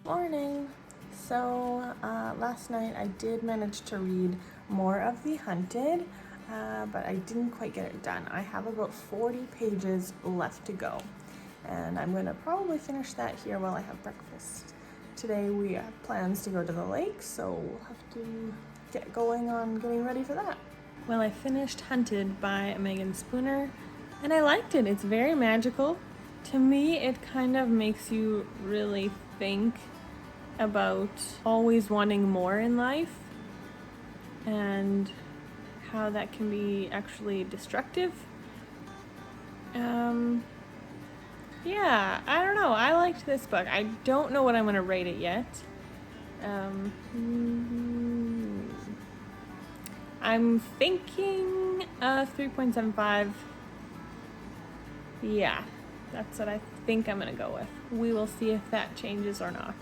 Morning. So last night I did manage to read more of The Hunted, but I didn't quite get it done. I have about 40 pages left to go, and I'm going to probably finish that here while I have breakfast. Today we have plans to go to the lake, so we'll have to get going on getting ready for that. Well, I finished Hunted by Megan Spooner, and I liked it. It's very magical. To me, it kind of makes you really think about always wanting more in life and how that can be actually destructive. Yeah, I don't know. I liked this book. I don't know what I'm going to rate it yet. I'm thinking 3.75. Yeah, that's what I think I'm going to go with. We will see if that changes or not.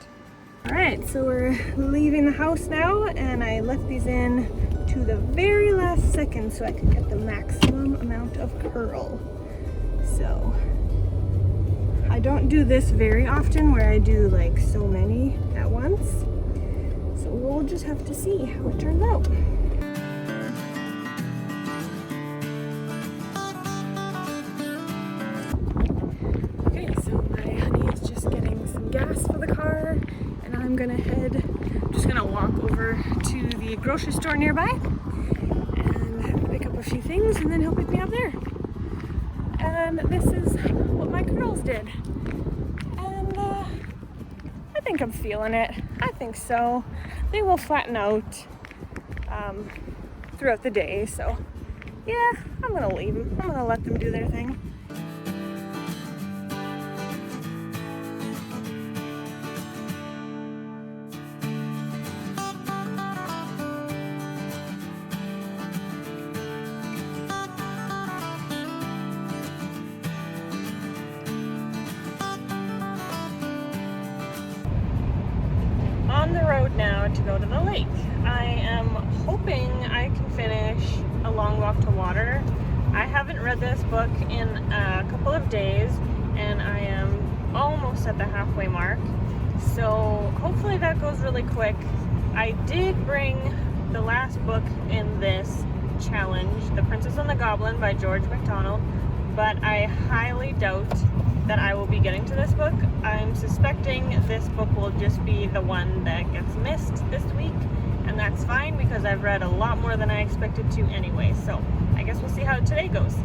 Alright, so we're leaving the house now, and I left these in to the very last second so I could get the maximum amount of curl. So, I don't do this very often where I do like so many at once. So we'll just have to see how it turns out. Okay, so my honey is just getting some gas for the car. I'm just gonna walk over to the grocery store nearby and pick up a few things, and then he'll pick me up there. And this is what my curls did. And I think I'm feeling it. I think so. They will flatten out throughout the day, so yeah, I'm gonna leave them. I'm gonna let them do their thing. On the road now to go to the lake. I am hoping I can finish A Long Walk to Water. I haven't read this book in a couple of days, and I am almost at the halfway mark. So hopefully that goes really quick. I did bring the last book in this challenge, The Princess and the Goblin by George MacDonald, but I highly doubt that I will be getting to this book. I'm suspecting this book will just be the one that gets missed this week, and that's fine because I've read a lot more than I expected to anyway, so I guess we'll see how today goes.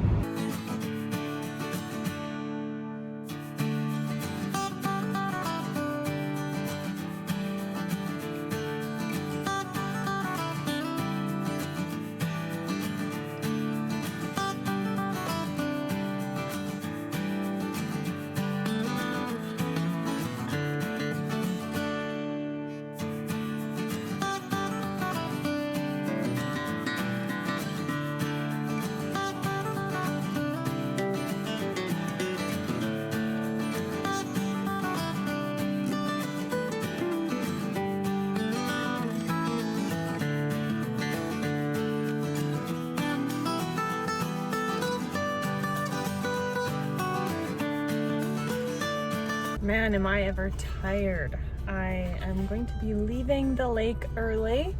Man, am I ever tired. I am going to be leaving the lake early.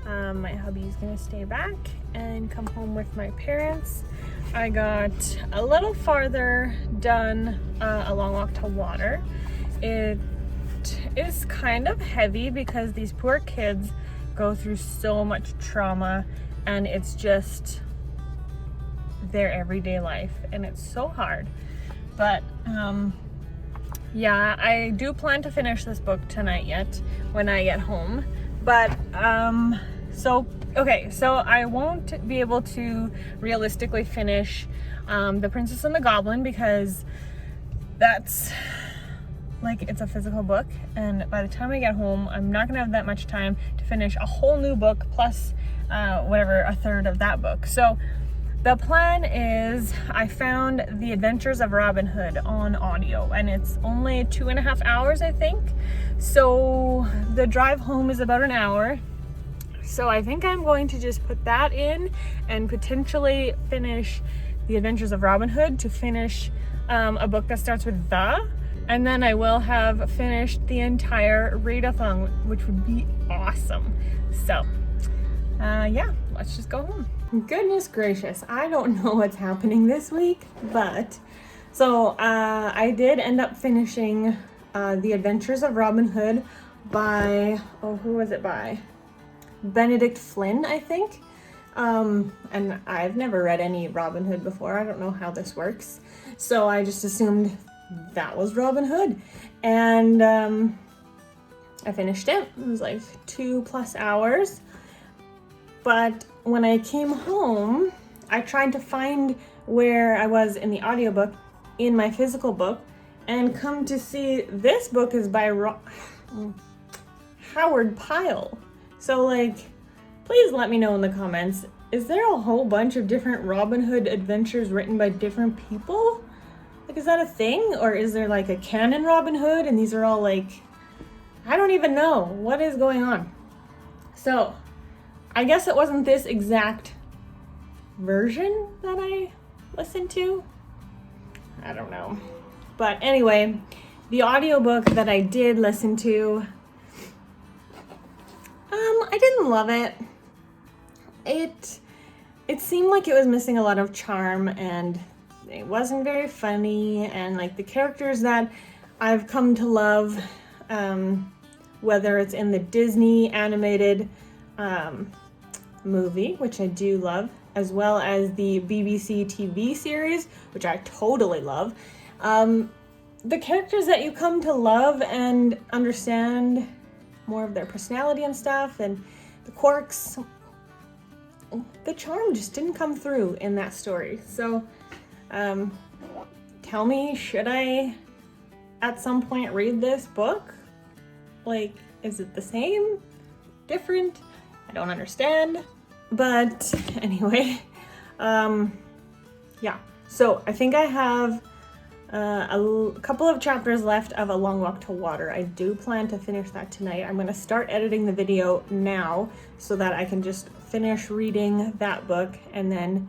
My hubby's gonna stay back and come home with my parents. I got a little farther done A Long Walk to Water. It is kind of heavy because these poor kids go through so much trauma, and it's just their everyday life, and it's so hard. But yeah, I do plan to finish this book tonight yet when I get home. But so I won't be able to realistically finish The Princess and the Goblin because that's like, it's a physical book, and by the time I get home I'm not gonna have that much time to finish a whole new book plus a third of that book. So the plan is, I found The Adventures of Robin Hood on audio, and it's only 2.5 hours, I think. So the drive home is about an hour. So I think I'm going to just put that in and potentially finish The Adventures of Robin Hood to finish a book that starts with the, and then I will have finished the entire readathon, which would be awesome. So yeah, let's just go home. Goodness gracious, I don't know what's happening this week, but so I did end up finishing The Adventures of Robin Hood by, oh, who was it by? Benedict Flynn, I think. And I've never read any Robin Hood before. I don't know how this works. So I just assumed that was Robin Hood. And I finished it. It was like 2+ hours. But when I came home, I tried to find where I was in the audiobook in my physical book, and come to see this book is by Howard Pyle. So like, please let me know in the comments, is there a whole bunch of different Robin Hood adventures written by different people? Like, is that a thing? Or is there like a canon Robin Hood and these are all like, I don't even know what is going on. So I guess it wasn't this exact version that I listened to. I don't know. But anyway, the audiobook that I did listen to, I didn't love it. It seemed like it was missing a lot of charm, and it wasn't very funny, and like the characters that I've come to love, whether it's in the Disney animated movie, which I do love, as well as the BBC TV series, which I totally love. The characters that you come to love and understand more of their personality and stuff, and the quirks, the charm just didn't come through in that story. So tell me, should I at some point read this book? Like, is it the same? Different? I don't understand. But anyway, yeah. So I think I have a couple of chapters left of A Long Walk to Water. I do plan to finish that tonight. I'm going to start editing the video now so that I can just finish reading that book and then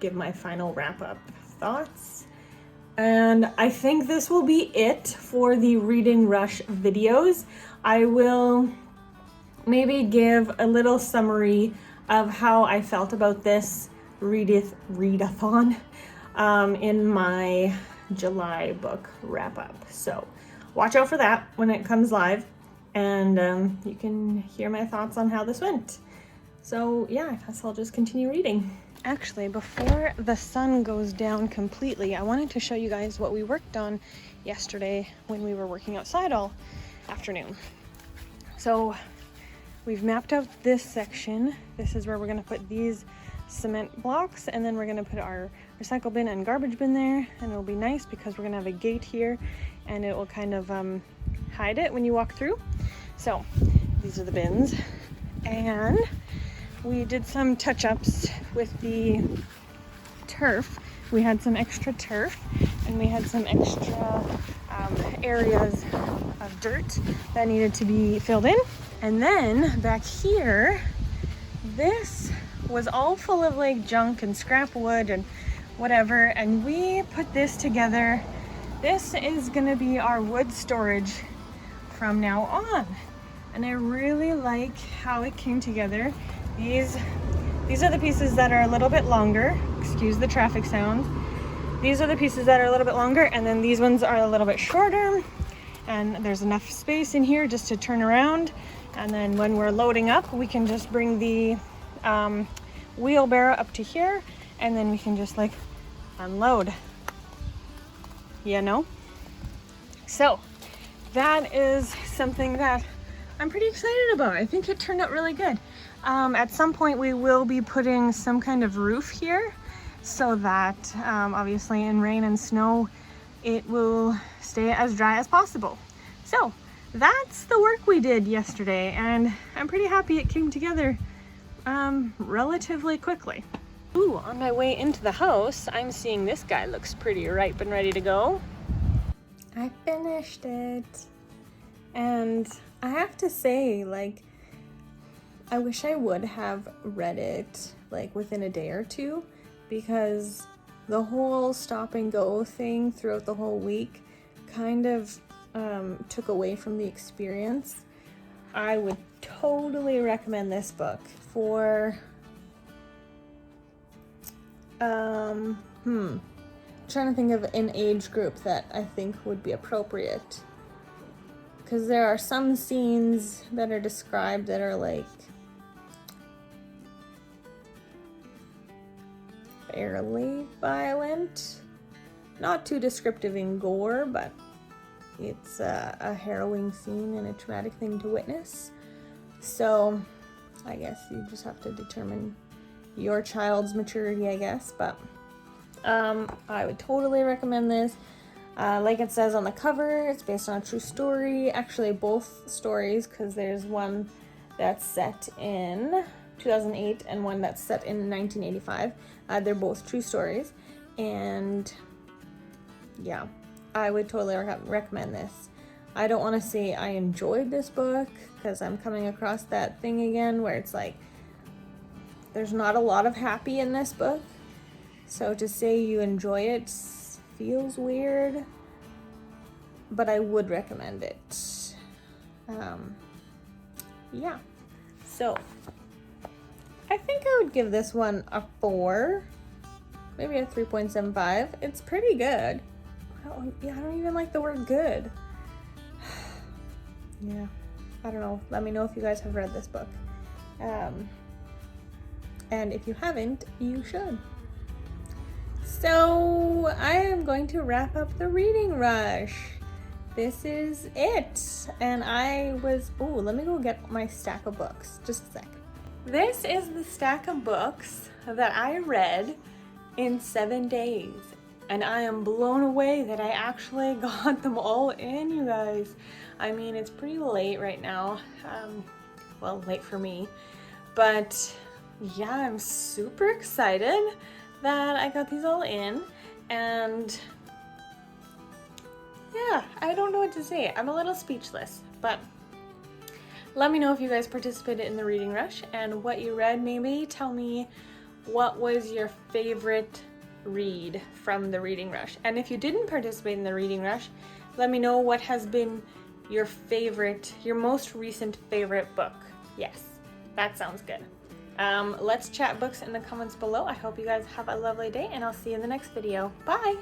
give my final wrap-up thoughts. And I think this will be it for the Reading Rush videos. I will maybe give a little summary of how I felt about this readathon in my July book wrap-up. So watch out for that when it comes live, and you can hear my thoughts on how this went. So yeah, I guess I'll just continue reading. Actually, before the sun goes down completely, I wanted to show you guys what we worked on yesterday when we were working outside all afternoon. So we've mapped out this section. This is where we're going to put these cement blocks, and then we're going to put our recycle bin and garbage bin there, and it'll be nice because we're going to have a gate here and it will kind of hide it when you walk through. So these are the bins, and we did some touch-ups with the turf. We had some extra turf, and we had some extra areas of dirt that needed to be filled in. And then back here, this was all full of like junk and scrap wood and whatever, and we put this together. This is gonna be our wood storage from now on, and I really like how it came together. These are the pieces that are a little bit longer. Excuse the traffic sound. These are the pieces that are a little bit longer, and then these ones are a little bit shorter, and there's enough space in here just to turn around. And then when we're loading up, we can just bring the wheelbarrow up to here, and then we can just like unload, you know? So that is something that I'm pretty excited about. I think it turned out really good. At some point we will be putting some kind of roof here so that obviously in rain and snow it will stay as dry as possible. So that's the work we did yesterday, and I'm pretty happy it came together relatively quickly. Ooh, on my way into the house, I'm seeing this guy looks pretty ripe and ready to go. I finished it, and I have to say, like, I wish I would have read it like within a day or two, because The whole stop and go thing throughout the whole week kind of took away from the experience. I would totally recommend this book for trying to think of an age group that I think would be appropriate, because there are some scenes that are described that are like fairly violent, not too descriptive in gore, but it's a harrowing scene and a traumatic thing to witness. So I guess you just have to determine your child's maturity, I guess, but I would totally recommend this. Like it says on the cover, it's based on a true story. Actually, both stories, because there's one that's set in 2008 and one that's set in 1985. They're both true stories, and yeah, I would totally recommend this. I don't want to say I enjoyed this book, because I'm coming across that thing again where it's like there's not a lot of happy in this book. So to say you enjoy it feels weird, but I would recommend it. Yeah. So I think I would give this one a 4, maybe a 3.75. It's pretty good. I don't even like the word good. Yeah, I don't know. Let me know if you guys have read this book. And if you haven't, you should. So I am going to wrap up the reading rush. This is it. And let me go get my stack of books. Just a sec. This is the stack of books that I read in 7 days. And I am blown away that I actually got them all in, you guys. I mean, it's pretty late right now. Well, late for me. But yeah, I'm super excited that I got these all in. And yeah, I don't know what to say. I'm a little speechless, but let me know if you guys participated in the reading rush and what you read. Maybe tell me what was your favorite read from the reading rush. And if you didn't participate in the reading rush, let me know what has been your most recent favorite book. Yes, that sounds good. Let's chat books in the comments below. I hope you guys have a lovely day, and I'll see you in the next video. Bye!